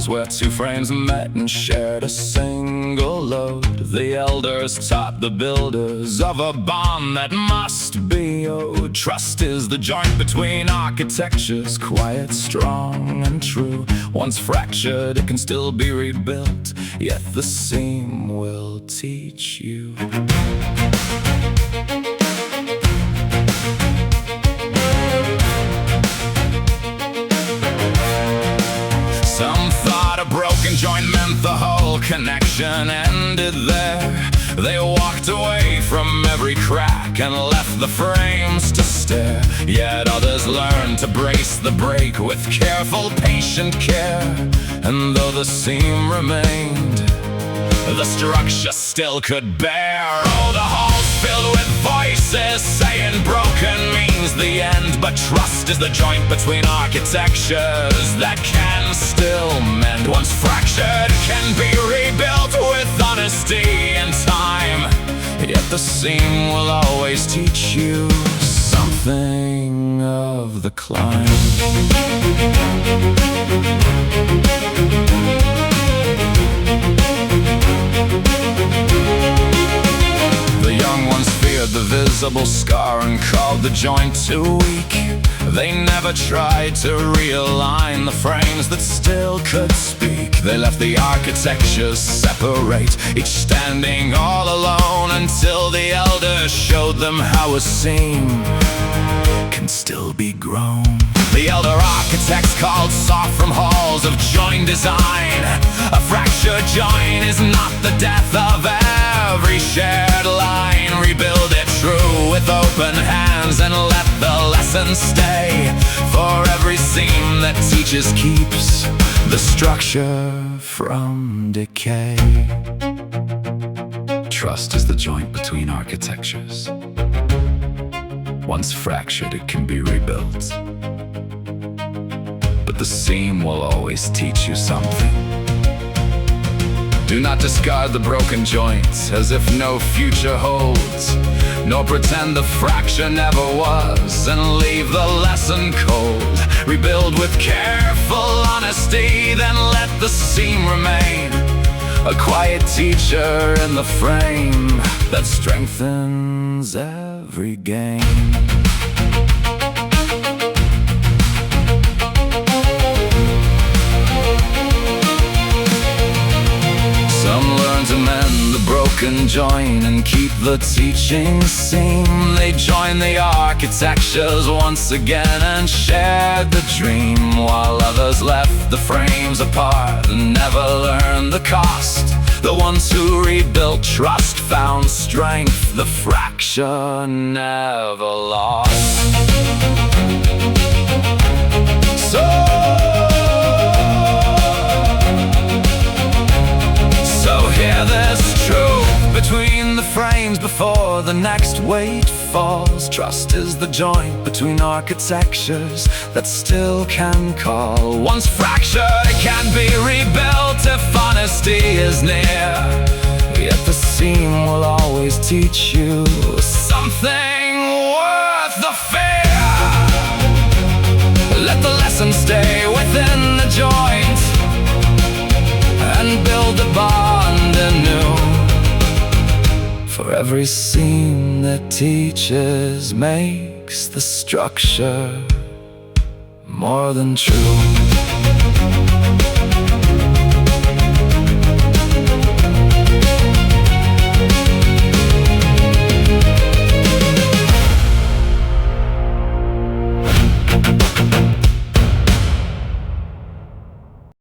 Where two frames met and shared a single load, the elders taught the builders of a bond that must be owed. Trust is the joint between architectures, quiet, strong, and true. Once fractured, it can still be rebuilt, yet the seam will teach you. A broken joint meant the whole connection ended there. They walked away from every crack and left the frames to stare. Yet others learned to brace the break with careful, patient care. And though the seam remained, the structure still could bear. Oh, the halls filled with voices saying broken means the end. But trust is the joint between architectures that can still mend. Once fractured, can be rebuilt with honesty and time. Yet the seam will always teach you something of the climb. The visible scar and called the joint too weak. They never tried to realign the frames that still could speak. They left the architectures separate, each standing all alone, until the elders showed them how a seam can still be grown. The elder architects called soft from halls of joint design. A fractured joint is not the death of every shared line. Rebuild it true with open hands and let the lesson stay. For every seam that teaches keeps the structure from decay. Trust is the joint between architectures. Once fractured, it can be rebuilt. But the seam will always teach you something. Do not discard the broken joints as if no future holds, nor pretend the fracture never was and leave the lesson cold. Rebuild with careful honesty, then let the seam remain, a quiet teacher in the frame that strengthens every gain. To mend the broken joint and keep the teaching seam. They joined the architectures once again and shared the dream, while others left the frames apart and never learned the cost. The ones who rebuilt trust found strength the fracture never lost. So hear this truth between the frames before the next weight falls. Trust is the joint between architectures that still can call. Once fractured, it can be rebuilt if honesty is near. Yet the seam will always teach you something worth the fear. Let the lesson stay within the joint and build a bond anew. For every seam that teaches makes the structure more than true.